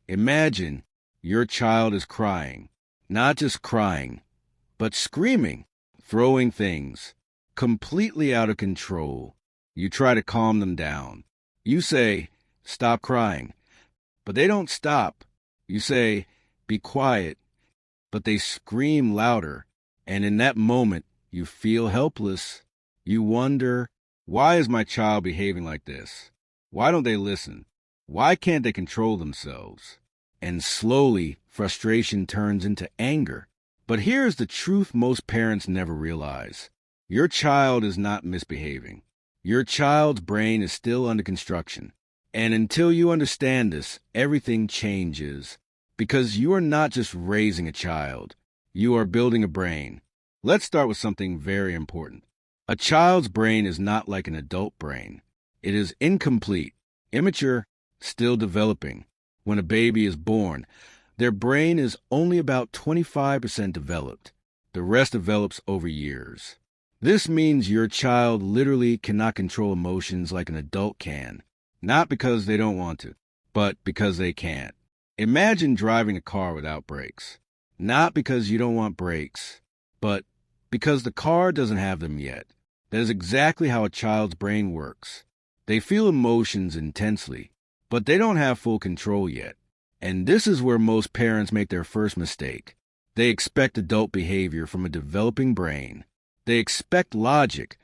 Imagine your child is crying, not just crying, but screaming, throwing things, completely out of control. You try to calm them down. You say, "Stop crying," but they don't stop. You say, "Be quiet," but they scream louder. And in that moment, you feel helpless. You wonder, why is my child behaving like this? Why don't they listen? Why can't they control themselves? And slowly, frustration turns into anger. But here's the truth most parents never realize. Your child is not misbehaving. Your child's brain is still under construction. And until you understand this, everything changes. Because you are not just raising a child. You are building a brain. Let's start with something very important. A child's brain is not like an adult brain. It is incomplete, immature, still developing. When a baby is born, their brain is only about 25% developed. The rest develops over years. This means your child literally cannot control emotions like an adult can, not because they don't want to, but because they can't. Imagine driving a car without brakes, not because you don't want brakes, but because the car doesn't have them yet. That is exactly how a child's brain works. They feel emotions intensely, but they don't have full control yet. And this is where most parents make their first mistake. They expect adult behavior from a developing brain. They expect logic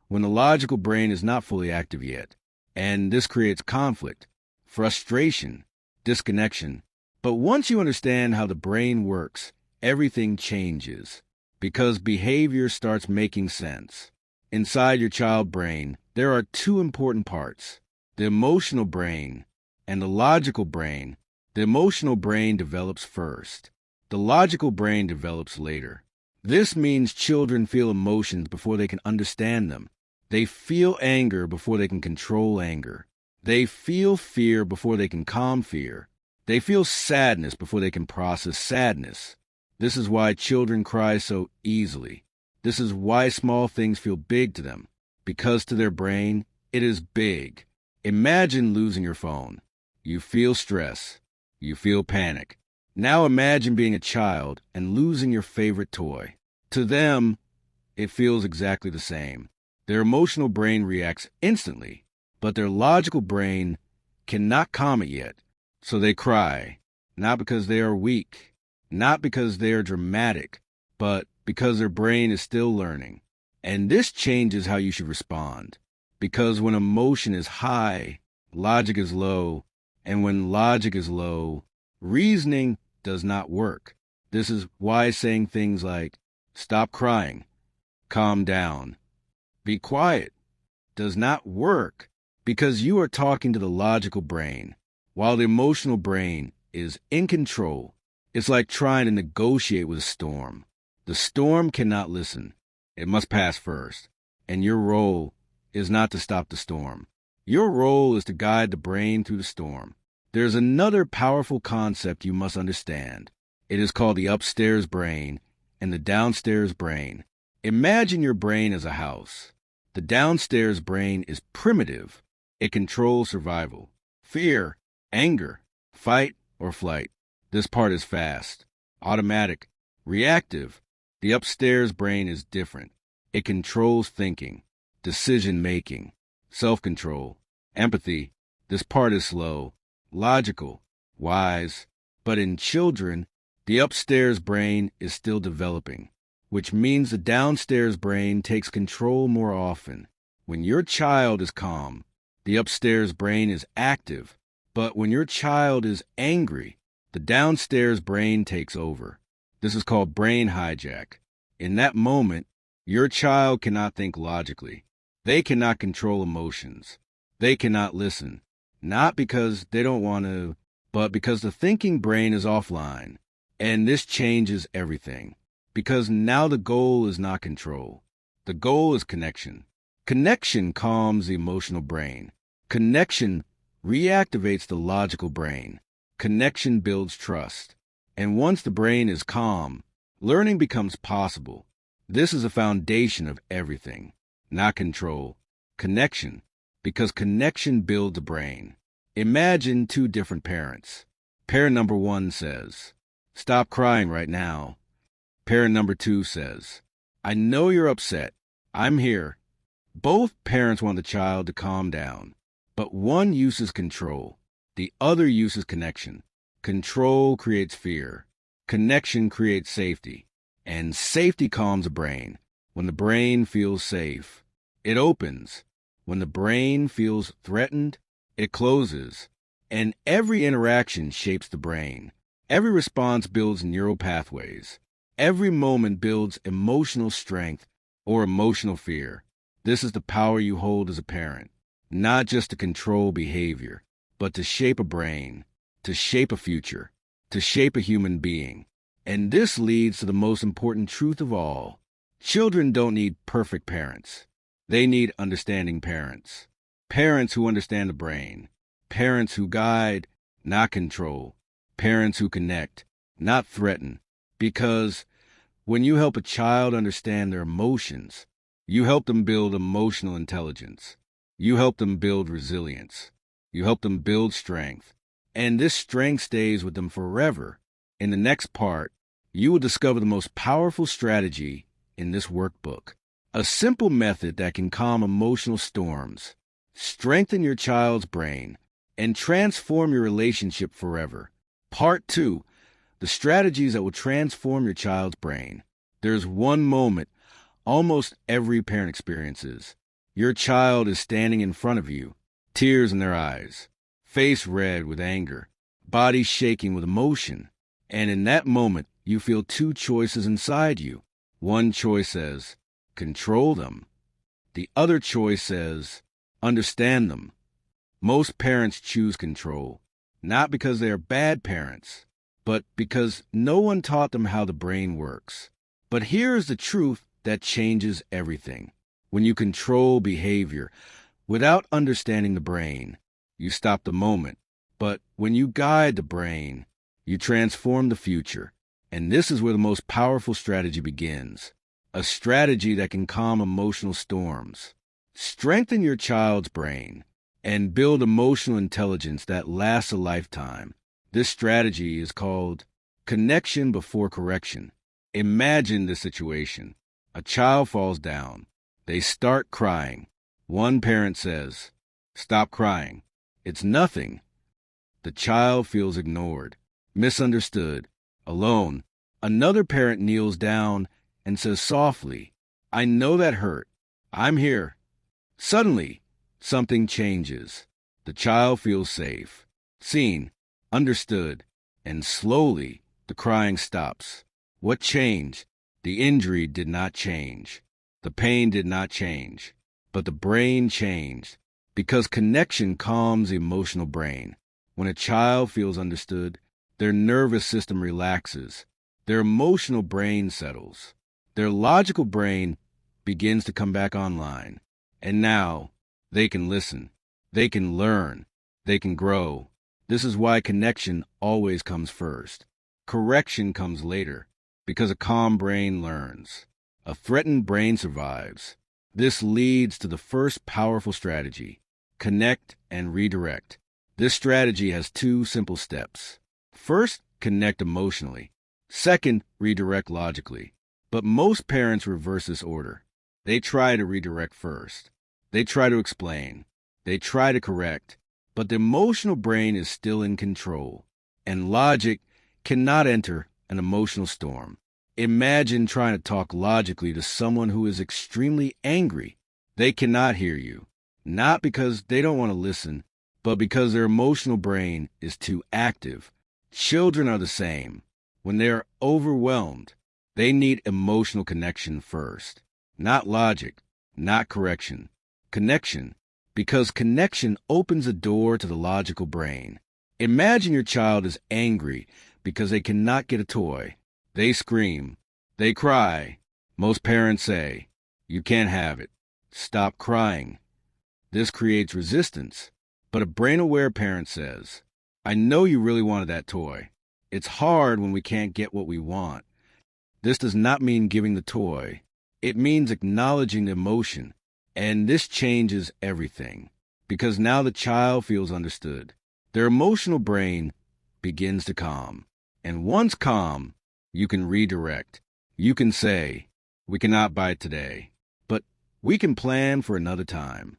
when the logical brain is not fully active yet. And this creates conflict, frustration, disconnection. But once you understand how the brain works, everything changes because behavior starts making sense. Inside your child brain, there are two important parts, the emotional brain and the logical brain. The emotional brain develops first. The logical brain develops later. This means children feel emotions before they can understand them. They feel anger before they can control anger. They feel fear before they can calm fear. They feel sadness before they can process sadness. This is why children cry so easily. This is why small things feel big to them, because to their brain, it is big. Imagine losing your phone. You feel stress. You feel panic. Now imagine being a child and losing your favorite toy. To them, it feels exactly the same. Their emotional brain reacts instantly, but their logical brain cannot calm it yet. So they cry, not because they are weak, not because they are dramatic, but because their brain is still learning. And this changes how you should respond. Because when emotion is high, logic is low. And when logic is low, reasoning does not work. This is why saying things like, "Stop crying," "Calm down," "Be quiet," does not work. Because you are talking to the logical brain, while the emotional brain is in control. It's like trying to negotiate with a storm. The storm cannot listen. It must pass first. And your role is not to stop the storm. Your role is to guide the brain through the storm. There's another powerful concept you must understand. It is called the upstairs brain and the downstairs brain. Imagine your brain as a house. The downstairs brain is primitive. It controls survival, fear, anger, fight, or flight. This part is fast, automatic, reactive. The upstairs brain is different. It controls thinking, decision-making, self-control, empathy. This part is slow, logical, wise. But in children, the upstairs brain is still developing, which means the downstairs brain takes control more often. When your child is calm, the upstairs brain is active. But when your child is angry, the downstairs brain takes over. This is called brain hijack. In that moment, your child cannot think logically. They cannot control emotions. They cannot listen. Not because they don't want to, but because the thinking brain is offline. And this changes everything. Because now the goal is not control. The goal is connection. Connection calms the emotional brain. Connection reactivates the logical brain. Connection builds trust. And once the brain is calm, learning becomes possible. This is a foundation of everything, not control. Connection, because connection builds the brain. Imagine two different parents. Parent number one says, "Stop crying right now." Parent number two says, "I know you're upset. I'm here." Both parents want the child to calm down, but one uses control. The other uses connection. Control creates fear. Connection creates safety. And safety calms the brain. When the brain feels safe, it opens. When the brain feels threatened, it closes. And every interaction shapes the brain. Every response builds neural pathways. Every moment builds emotional strength or emotional fear. This is the power you hold as a parent, not just to control behavior, but to shape a brain, to shape a future, to shape a human being. And this leads to the most important truth of all. Children don't need perfect parents. They need understanding parents. Parents who understand the brain. Parents who guide, not control. Parents who connect, not threaten. Because when you help a child understand their emotions, you help them build emotional intelligence. You help them build resilience. You help them build strength. And this strength stays with them forever. In the next part, you will discover the most powerful strategy in this workbook. A simple method that can calm emotional storms, strengthen your child's brain, and transform your relationship forever. Part 2, the strategies that will transform your child's brain. There's one moment almost every parent experiences. Your child is standing in front of you, tears in their eyes, face red with anger, body shaking with emotion. And in that moment, you feel two choices inside you. One choice says, control them. The other choice says, understand them. Most parents choose control, not because they are bad parents, but because no one taught them how the brain works. But here is the truth that changes everything. When you control behavior without understanding the brain, you stop the moment. But when you guide the brain, you transform the future. And this is where the most powerful strategy begins. A strategy that can calm emotional storms, strengthen your child's brain, and build emotional intelligence that lasts a lifetime. This strategy is called connection before correction. Imagine this situation. A child falls down. They start crying. One parent says, "Stop crying. It's nothing." The child feels ignored, misunderstood, alone. Another parent kneels down and says softly, "I know that hurt. I'm here." Suddenly, something changes. The child feels safe, seen, understood, and slowly the crying stops. What changed? The injury did not change. The pain did not change. But the brain changed, because connection calms the emotional brain. When a child feels understood, their nervous system relaxes. Their emotional brain settles. Their logical brain begins to come back online. And now, they can listen. They can learn. They can grow. This is why connection always comes first. Correction comes later, because a calm brain learns. A threatened brain survives. This leads to the first powerful strategy: connect and redirect. This strategy has two simple steps. First, connect emotionally. Second, redirect logically. But most parents reverse this order. They try to redirect first. They try to explain. They try to correct. But the emotional brain is still in control. And logic cannot enter an emotional storm. Imagine trying to talk logically to someone who is extremely angry. They cannot hear you. Not because they don't want to listen, but because their emotional brain is too active. Children are the same. When they are overwhelmed, they need emotional connection first. Not logic, not correction. Connection, because connection opens a door to the logical brain. Imagine your child is angry because they cannot get a toy. They scream. They cry. Most parents say, "You can't have it. Stop crying." This creates resistance. But a brain-aware parent says, "I know you really wanted that toy. It's hard when we can't get what we want." This does not mean giving the toy. It means acknowledging the emotion. And this changes everything, because now the child feels understood. Their emotional brain begins to calm. And once calm, you can redirect. You can say, we cannot buy today, but we can plan for another time.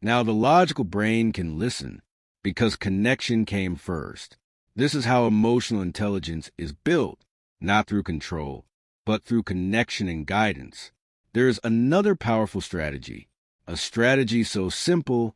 Now, the logical brain can listen because connection came first. This is how emotional intelligence is built, not through control, but through connection and guidance. There's another powerful strategy, a strategy so simple,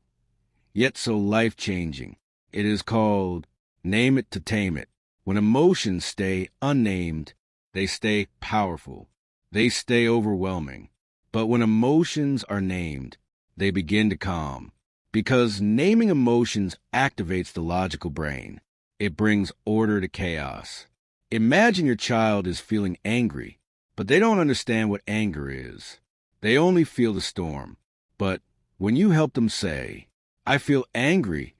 yet so life-changing. It is called Name It to Tame It. When emotions stay unnamed, they stay powerful. They stay overwhelming. But when emotions are named, they begin to calm. Because naming emotions activates the logical brain. It brings order to chaos. Imagine your child is feeling angry, but they don't understand what anger is. They only feel the storm. But when you help them say, I feel angry,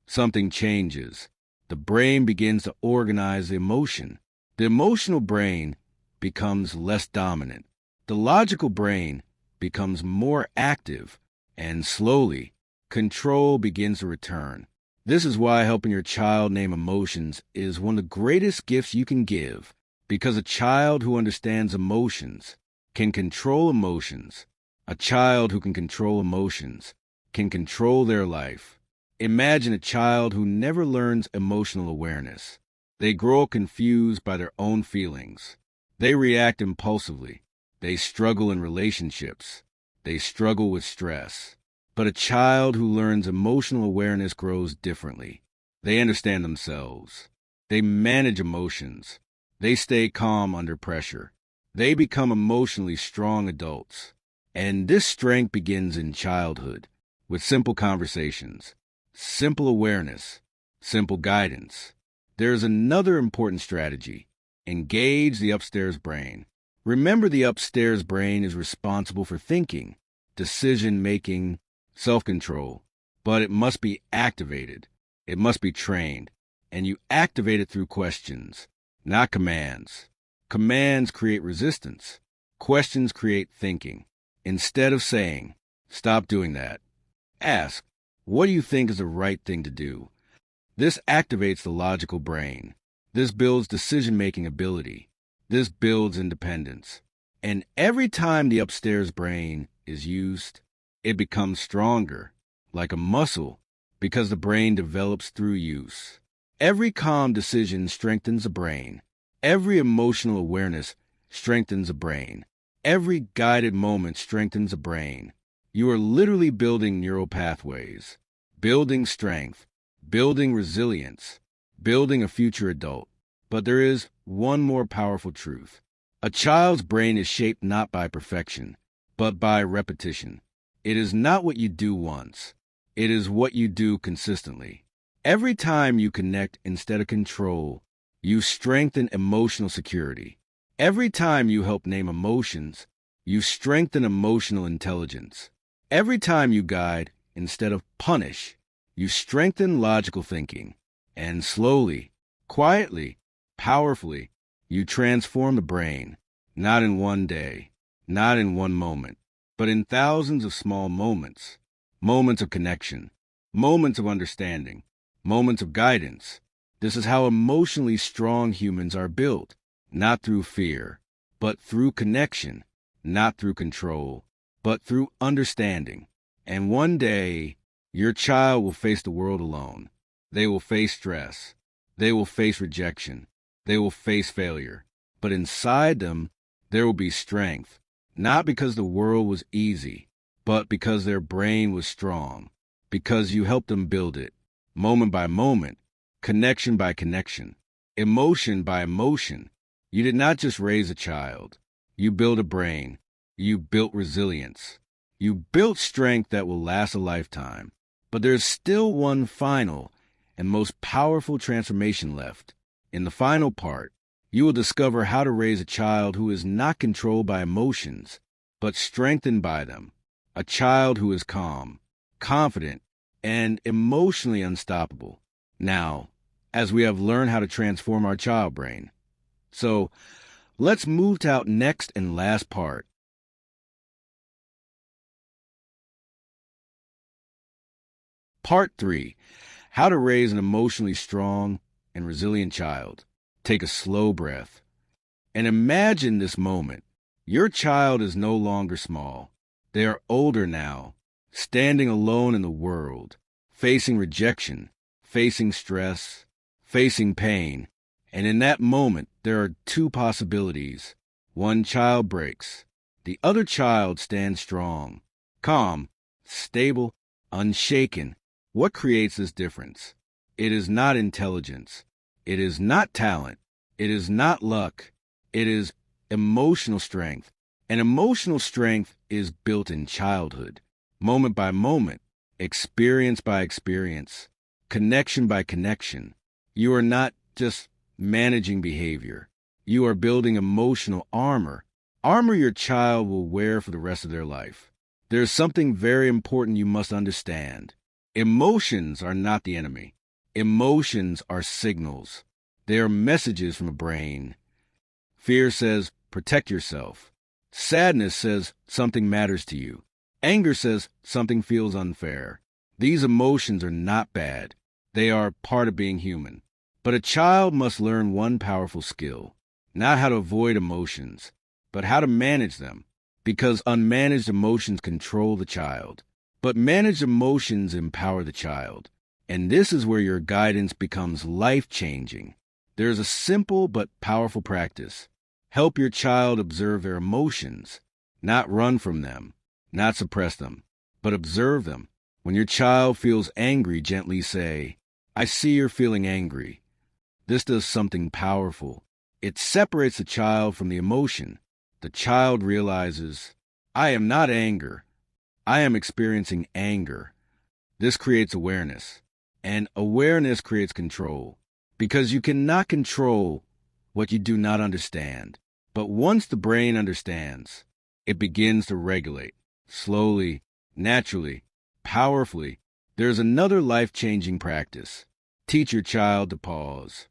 something changes. The brain begins to organize the emotion. The emotional brain becomes less dominant. The logical brain becomes more active, and slowly, control begins to return. This is why helping your child name emotions is one of the greatest gifts you can give, because a child who understands emotions can control emotions. A child who can control emotions can control their life. Imagine a child who never learns emotional awareness. They grow confused by their own feelings. They react impulsively. They struggle in relationships. They struggle with stress. But a child who learns emotional awareness grows differently. They understand themselves. They manage emotions. They stay calm under pressure. They become emotionally strong adults. And this strength begins in childhood, with simple conversations, simple awareness, simple guidance. There's another important strategy. Engage the upstairs brain. Remember, the upstairs brain is responsible for thinking, decision-making, self-control, but it must be activated. It must be trained, and you activate it through questions, not commands. Commands create resistance. Questions create thinking. Instead of saying, stop doing that, ask, what do you think is the right thing to do? This activates the logical brain. This builds decision-making ability. This builds independence. And every time the upstairs brain is used, it becomes stronger, like a muscle, because the brain develops through use. Every calm decision strengthens the brain. Every emotional awareness strengthens the brain. Every guided moment strengthens the brain. You are literally building neural pathways, building strength, building resilience, building a future adult. But there is one more powerful truth. A child's brain is shaped not by perfection, but by repetition. It is not what you do once. It is what you do consistently. Every time you connect instead of control, you strengthen emotional security. Every time you help name emotions, you strengthen emotional intelligence. Every time you guide instead of punish, you strengthen logical thinking. And slowly, quietly, powerfully, you transform the brain, not in one day, not in one moment, but in thousands of small moments, moments of connection, moments of understanding, moments of guidance. This is how emotionally strong humans are built, not through fear, but through connection, not through control, but through understanding. And one day, your child will face the world alone. They will face stress. They will face rejection. They will face failure. But inside them, there will be strength, not because the world was easy, but because their brain was strong, because you helped them build it, moment by moment, connection by connection, emotion by emotion. You did not just raise a child. You built a brain. You built resilience. You built strength that will last a lifetime. But there's still one final and most powerful transformation left. In the final part, you will discover how to raise a child who is not controlled by emotions, but strengthened by them. A child who is calm, confident, and emotionally unstoppable. Now, as we have learned how to transform our child brain. So, let's move to our next and last part. Part 3. How to raise an emotionally strong, and resilient child. Take a slow breath and imagine this moment. Your child is no longer small. They are older now, standing alone in the world, facing rejection, facing stress, facing pain. And in that moment, there are two possibilities. One child breaks. The other child stands strong, calm, stable, unshaken. What creates this difference? It is not intelligence. It is not talent. It is not luck. It is emotional strength. And emotional strength is built in childhood, moment by moment, experience by experience, connection by connection. You are not just managing behavior. You are building emotional armor. Armor your child will wear for the rest of their life. There's something very important you must understand. Emotions are not the enemy. Emotions are signals. They are messages from the brain. Fear says, protect yourself. Sadness says something matters to you. Anger says something feels unfair. These emotions are not bad. They are part of being human. But a child must learn one powerful skill, not how to avoid emotions, but how to manage them, because unmanaged emotions control the child. But managed emotions empower the child. And this is where your guidance becomes life-changing. There's a simple but powerful practice. Help your child observe their emotions, not run from them, not suppress them, but observe them. When your child feels angry, gently say, I see you're feeling angry. This does something powerful. It separates the child from the emotion. The child realizes, I am not anger. I am experiencing anger. This creates awareness, and awareness creates control, because you cannot control what you do not understand. But once the brain understands, it begins to regulate, slowly, naturally, powerfully. There's another life-changing practice. Teach your child to pause,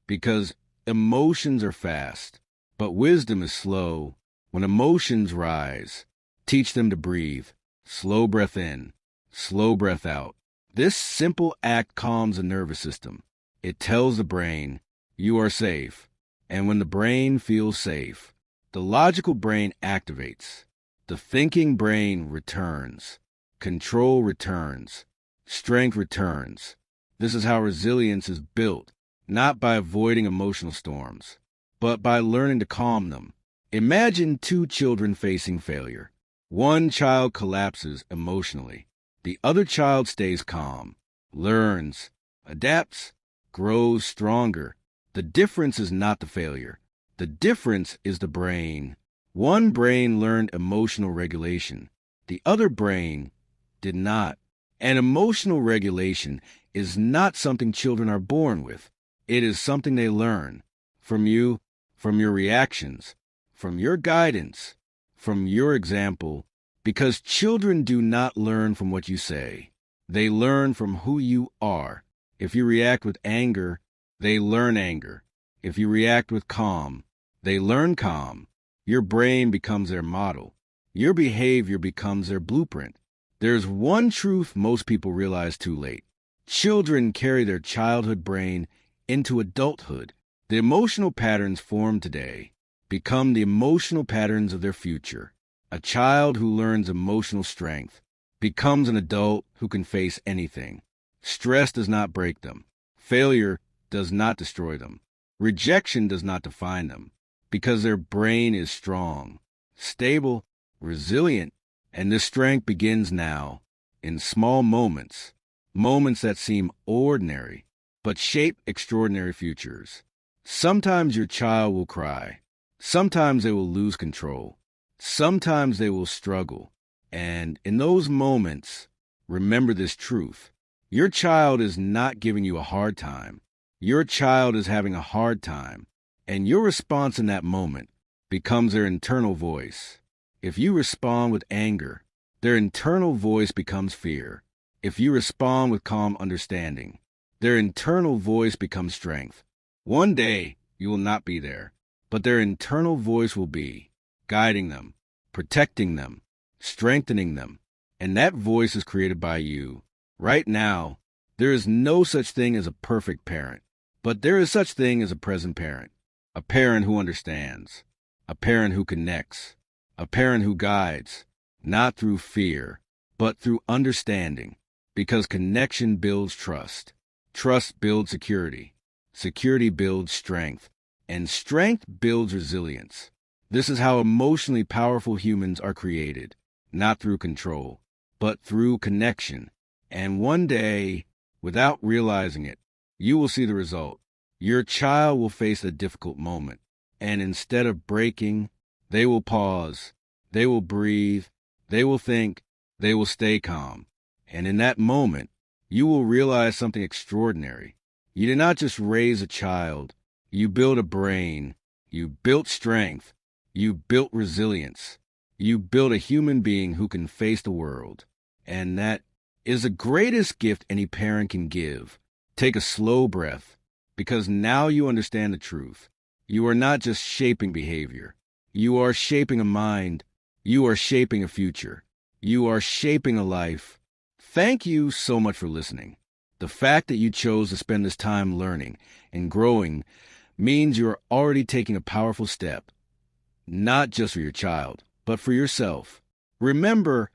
because emotions are fast, but wisdom is slow. When emotions rise, teach them to breathe. Slow breath in, slow breath out. This simple act calms the nervous system. It tells the brain, you are safe. And when the brain feels safe, the logical brain activates. The thinking brain returns. Control returns. Strength returns. This is how resilience is built, not by avoiding emotional storms, but by learning to calm them. Imagine two children facing failure. One child collapses emotionally. The other child stays calm, learns, adapts, grows stronger. The difference is not the failure. The difference is the brain. One brain learned emotional regulation. The other brain did not. And emotional regulation is not something children are born with. It is something they learn from you, from your reactions, from your guidance, from your example, because children do not learn from what you say. They learn from who you are. If you react with anger, they learn anger. If you react with calm, they learn calm. Your brain becomes their model. Your behavior becomes their blueprint. There's one truth most people realize too late. Children carry their childhood brain into adulthood. The emotional patterns formed today become the emotional patterns of their future. A child who learns emotional strength becomes an adult who can face anything. Stress does not break them. Failure does not destroy them. Rejection does not define them, because their brain is strong, stable, resilient, and this strength begins now, in small moments, moments that seem ordinary, but shape extraordinary futures. Sometimes your child will cry. Sometimes they will lose control. Sometimes they will struggle. And in those moments, remember this truth. Your child is not giving you a hard time. Your child is having a hard time. And your response in that moment becomes their internal voice. If you respond with anger, their internal voice becomes fear. If you respond with calm understanding, their internal voice becomes strength. One day, you will not be there, but their internal voice will be, guiding them, protecting them, strengthening them. And that voice is created by you. Right now, there is no such thing as a perfect parent. But there is such thing as a present parent, a parent who understands, a parent who connects, a parent who guides, not through fear, but through understanding, because connection builds trust. Trust builds security. Security builds strength, and strength builds resilience. This is how emotionally powerful humans are created, not through control, but through connection. And one day, without realizing it, you will see the result. Your child will face a difficult moment, and instead of breaking, they will pause, they will breathe, they will think, they will stay calm. And in that moment, you will realize something extraordinary. You did not just raise a child, you built a brain, you built strength, you built resilience, you built a human being who can face the world. And that is the greatest gift any parent can give. Take a slow breath, because now you understand the truth. You are not just shaping behavior. You are shaping a mind. You are shaping a future. You are shaping a life. Thank you so much for listening. The fact that you chose to spend this time learning and growing means you're already taking a powerful step, not just for your child, but for yourself. Remember,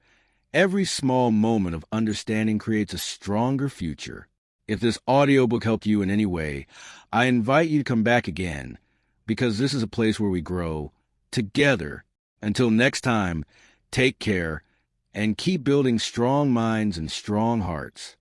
every small moment of understanding creates a stronger future. If this audiobook helped you in any way, I invite you to come back again, because this is a place where we grow together. Until next time, take care and keep building strong minds and strong hearts.